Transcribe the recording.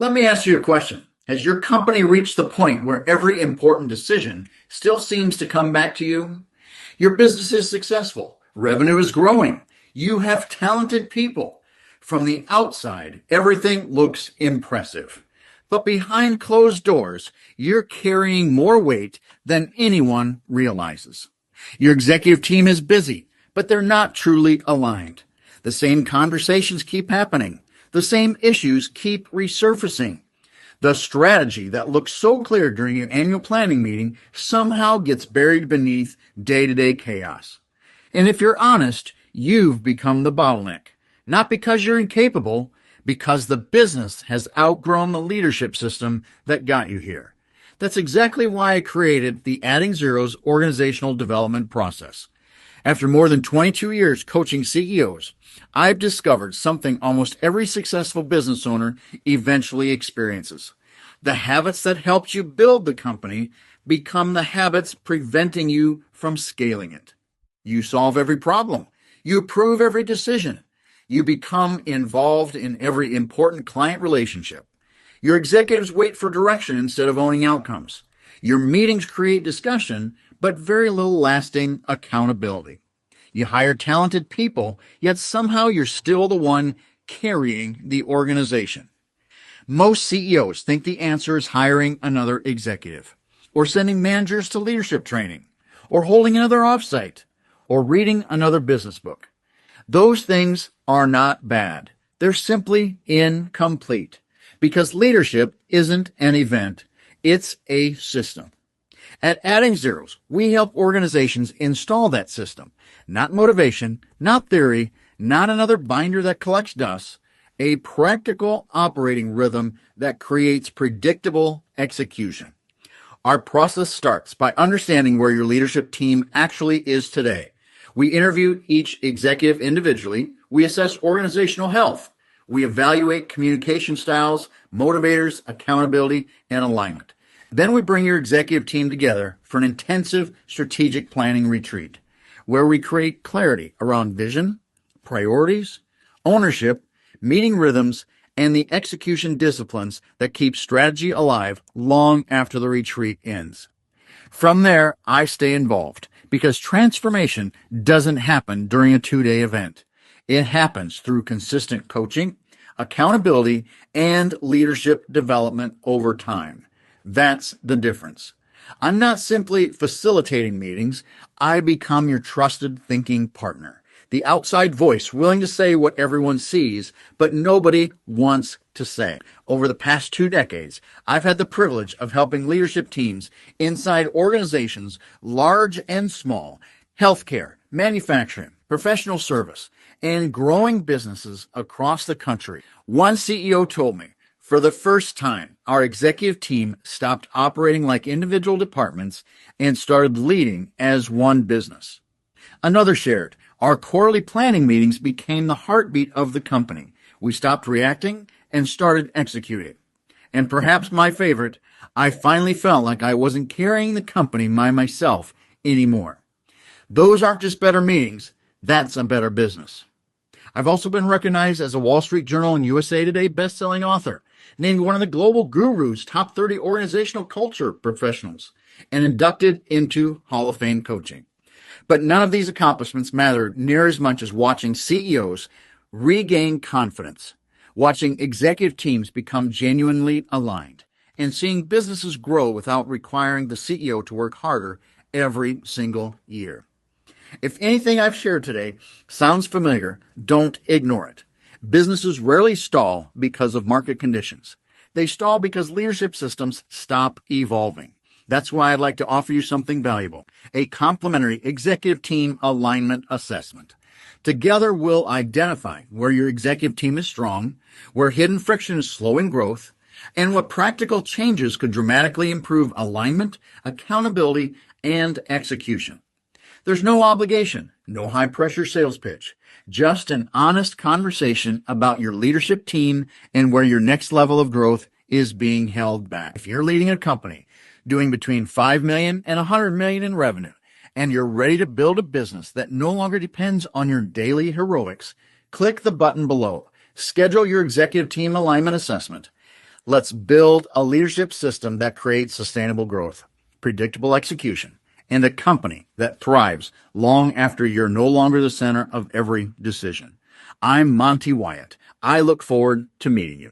Let me ask you a question. Has your company reached the point where every important decision still seems to come back to you? Your business is successful. Revenue is growing. You have talented people. From the outside, everything looks impressive. But behind closed doors, you're carrying more weight than anyone realizes. Your executive team is busy, but they're not truly aligned. The same conversations keep happening. The same issues keep resurfacing. The strategy that looks so clear during your annual planning meeting somehow gets buried beneath day-to-day chaos. And if you're honest, you've become the bottleneck. Not because you're incapable, because the business has outgrown the leadership system that got you here. That's exactly why I created the Adding Zeros organizational development process. After more than 22 years coaching CEOs, I've discovered something almost every successful business owner eventually experiences. The habits that helped you build the company become the habits preventing you from scaling it. You solve every problem. You approve every decision. You become involved in every important client relationship. Your executives wait for direction instead of owning outcomes. Your meetings create discussion, but very little lasting accountability. You hire talented people, yet somehow you're still the one carrying the organization. Most CEOs think the answer is hiring another executive, or sending managers to leadership training, or holding another offsite, or reading another business book. Those things are not bad. They're simply incomplete, because leadership isn't an event, it's a system. At Adding Zeros, we help organizations install that system. Not motivation, not theory, not another binder that collects dust, a practical operating rhythm that creates predictable execution. Our process starts by understanding where your leadership team actually is today. We interview each executive individually. We assess organizational health. We evaluate communication styles, motivators, accountability, and alignment. Then we bring your executive team together for an intensive strategic planning retreat where we create clarity around vision, priorities, ownership, meeting rhythms, and the execution disciplines that keep strategy alive long after the retreat ends. From there, I stay involved because transformation doesn't happen during a 2-day event. It happens through consistent coaching, accountability, and leadership development over time. That's the difference. I'm not simply facilitating meetings. I become your trusted thinking partner. The outside voice willing to say what everyone sees, but nobody wants to say. Over the past 2 decades, I've had the privilege of helping leadership teams inside organizations, large and small, healthcare, manufacturing, professional service, and growing businesses across the country. One CEO told me, for the first time, our executive team stopped operating like individual departments and started leading as one business. Another shared, our quarterly planning meetings became the heartbeat of the company. We stopped reacting and started executing. And perhaps my favorite, I finally felt like I wasn't carrying the company by myself anymore. Those aren't just better meetings, that's a better business. I've also been recognized as a Wall Street Journal and USA Today best-selling author, named one of the Global Guru's top 30 organizational culture professionals, and inducted into Hall of Fame coaching. But none of these accomplishments matter near as much as watching CEOs regain confidence, watching executive teams become genuinely aligned, and seeing businesses grow without requiring the CEO to work harder every single year. If anything I've shared today sounds familiar, don't ignore it. Businesses rarely stall because of market conditions. They stall because leadership systems stop evolving. That's why I'd like to offer you something valuable, a complimentary executive team alignment assessment. Together, we'll identify where your executive team is strong, where hidden friction is slowing growth, and what practical changes could dramatically improve alignment, accountability, and execution. There's no obligation, no high-pressure sales pitch, just an honest conversation about your leadership team and where your next level of growth is being held back. If you're leading a company doing between $5 million and $100 million in revenue, and you're ready to build a business that no longer depends on your daily heroics, click the button below. Schedule your executive team alignment assessment. Let's build a leadership system that creates sustainable growth, predictable execution, and a company that thrives long after you're no longer the center of every decision. I'm Monte Wyatt. I look forward to meeting you.